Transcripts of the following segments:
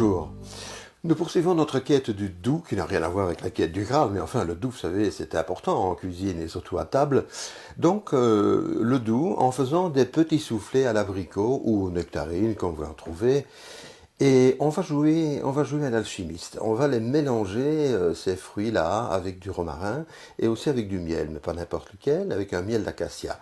Bonjour. Nous poursuivons notre quête du doux, qui n'a rien à voir avec la quête du Graal, mais enfin le doux, vous savez, c'était important en cuisine et surtout à table. Donc le doux en faisant des petits soufflets à l'abricot ou aux nectarines, comme vous en trouvez. Et on va jouer à l'alchimiste. On va les mélanger, ces fruits-là, avec du romarin et aussi avec du miel, mais pas n'importe lequel, avec un miel d'acacia.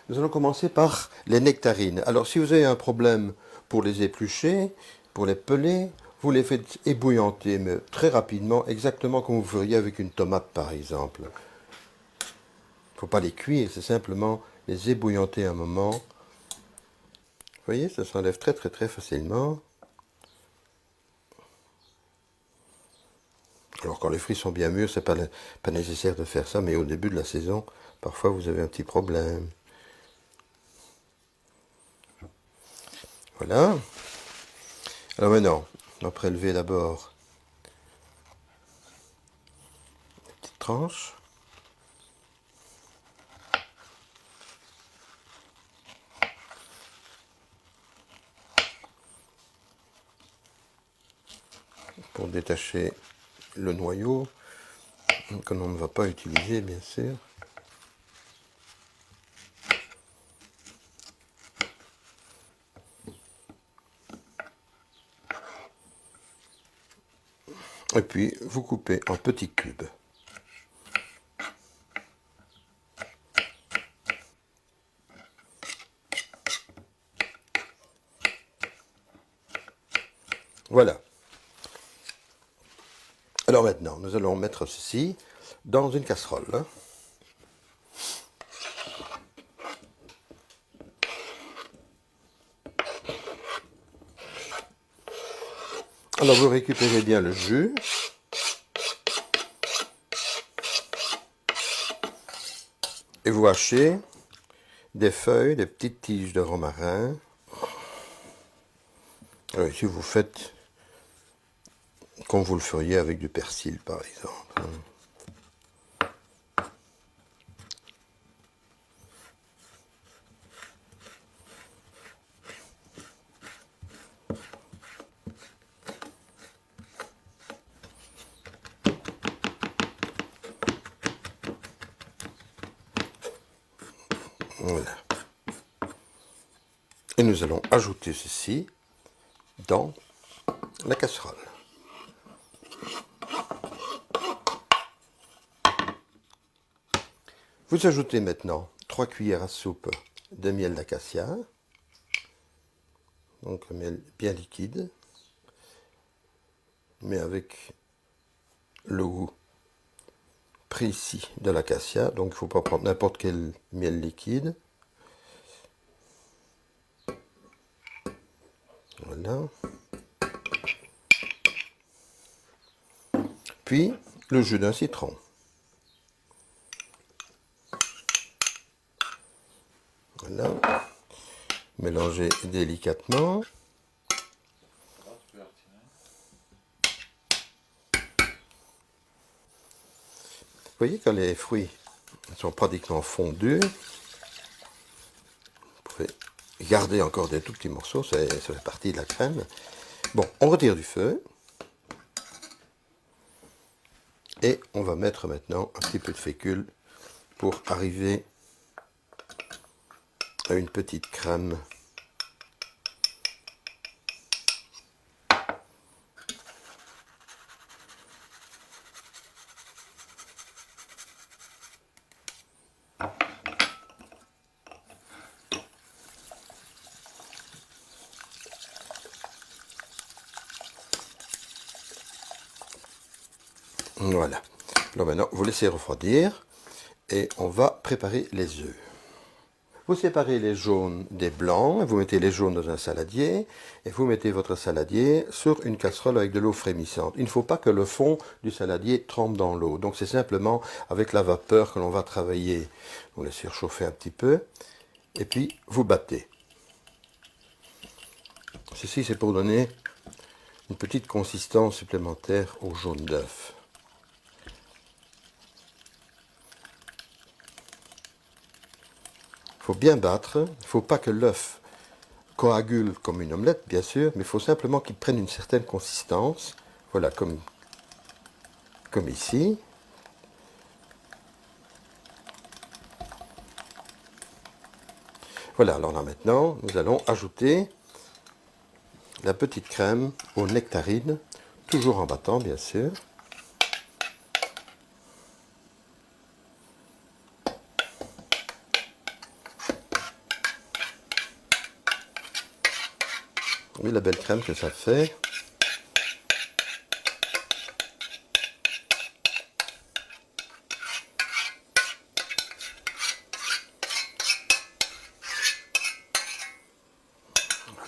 Nous allons commencer par les nectarines. Alors, si vous avez un problème pour les éplucher, pour les peler, vous les faites ébouillanter, mais très rapidement, exactement comme vous feriez avec une tomate, par exemple. Il ne faut pas les cuire, c'est simplement les ébouillanter un moment. Vous voyez, ça s'enlève très très très facilement. Alors, quand les fruits sont bien mûrs, c'est pas nécessaire de faire ça, mais au début de la saison, parfois vous avez un petit problème. Voilà. Alors maintenant, on va prélever d'abord une petite tranche. Pour détacher le noyau, que l'on ne va pas utiliser, bien sûr. Et puis, vous coupez en petits cubes. Voilà. Alors maintenant, nous allons mettre ceci dans une casserole. Alors vous récupérez bien le jus. Et vous hachez des feuilles, des petites tiges de romarin. Alors ici, vous faites comme vous le feriez avec du persil, par exemple. Voilà. Et nous allons ajouter ceci dans la casserole. Vous ajoutez maintenant 3 cuillères à soupe de miel d'acacia, donc un miel bien liquide, mais avec le goût précis de l'acacia, donc il ne faut pas prendre n'importe quel miel liquide. Voilà. Puis le jus d'un citron. Voilà. Mélangez délicatement. Vous voyez, quand les fruits sont pratiquement fondus, vous pouvez garder encore des tout petits morceaux, ça fait partie de la crème. Bon, on retire du feu. Et on va mettre maintenant un petit peu de fécule pour arriver à une petite crème. Voilà. Alors maintenant, vous laissez refroidir et on va préparer les œufs. Vous séparez les jaunes des blancs, vous mettez les jaunes dans un saladier et vous mettez votre saladier sur une casserole avec de l'eau frémissante. Il ne faut pas que le fond du saladier trempe dans l'eau. Donc c'est simplement avec la vapeur que l'on va travailler. Vous laissez chauffer un petit peu et puis vous battez. Ceci c'est pour donner une petite consistance supplémentaire au jaune d'œuf. Il faut bien battre, il ne faut pas que l'œuf coagule comme une omelette, bien sûr, mais il faut simplement qu'il prenne une certaine consistance. Voilà, comme ici. Voilà, alors là maintenant, nous allons ajouter la petite crème aux nectarines, toujours en battant, bien sûr. Oui, la belle crème que ça fait.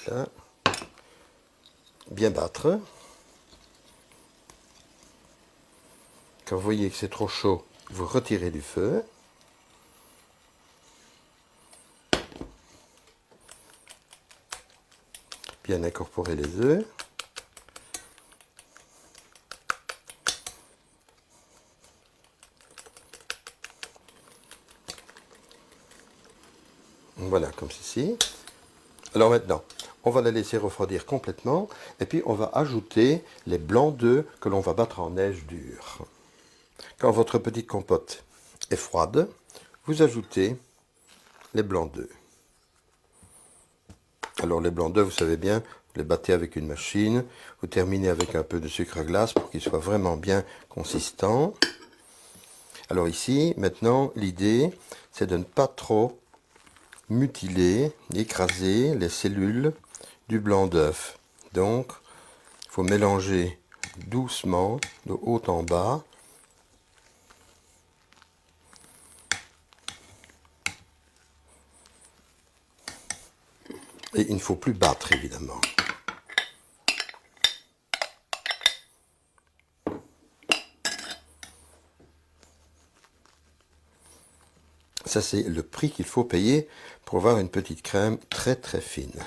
Voilà. Bien battre. Quand vous voyez que c'est trop chaud, vous retirez du feu. Bien incorporer les œufs. Voilà, comme ceci. Alors maintenant, on va la laisser refroidir complètement et puis on va ajouter les blancs d'œufs que l'on va battre en neige dure. Quand votre petite compote est froide, vous ajoutez les blancs d'œufs. Alors les blancs d'œufs, vous savez bien, vous les battez avec une machine, vous terminez avec un peu de sucre glace pour qu'il soit vraiment bien consistant. Alors ici, maintenant, l'idée, c'est de ne pas trop mutiler, écraser les cellules du blanc d'œuf. Donc, il faut mélanger doucement, de haut en bas. Et il ne faut plus battre, évidemment. Ça, c'est le prix qu'il faut payer pour avoir une petite crème très très fine.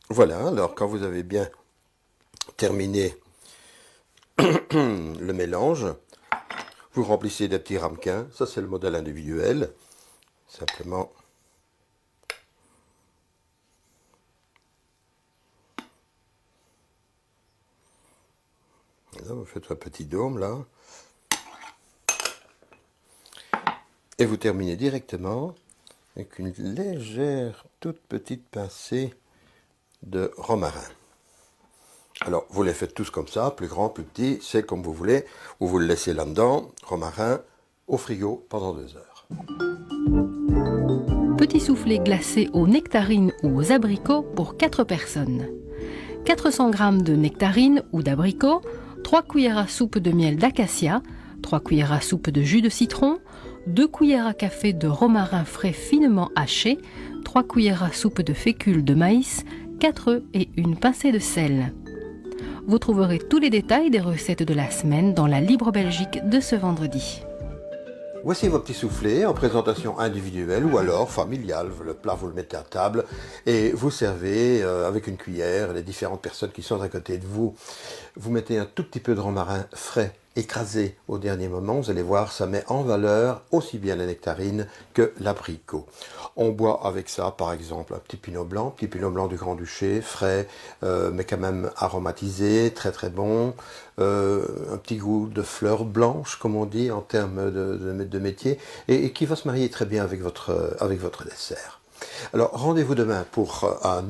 Voilà, alors quand vous avez bien terminé le mélange, vous remplissez des petits ramequins. Ça, c'est le modèle individuel. Simplement. Là, vous faites un petit dôme, là. Et vous terminez directement avec une légère, toute petite pincée de romarin. Alors, vous les faites tous comme ça, plus grand, plus petit, c'est comme vous voulez. Ou vous le laissez là-dedans, romarin, au frigo pendant 2 heures. Petit soufflé glacé aux nectarines ou aux abricots pour 4 personnes. 400 g de nectarines ou d'abricots, 3 cuillères à soupe de miel d'acacia, 3 cuillères à soupe de jus de citron, 2 cuillères à café de romarin frais finement haché, 3 cuillères à soupe de fécule de maïs, 4 œufs et une pincée de sel. Vous trouverez tous les détails des recettes de la semaine dans la Libre Belgique de ce vendredi. Voici vos petits soufflés en présentation individuelle ou alors familiale. Le plat, vous le mettez à table et vous servez avec une cuillère les différentes personnes qui sont à côté de vous. Vous mettez un tout petit peu de romarin frais écrasé au dernier moment. Vous allez voir, ça met en valeur aussi bien la nectarine que l'abricot. On boit avec ça, par exemple, un petit pinot blanc du Grand-Duché, frais, mais quand même aromatisé, très très bon. Un petit goût de fleurs blanches, comme on dit en termes de métier, et qui va se marier très bien avec votre dessert. Alors, rendez-vous demain pour un autre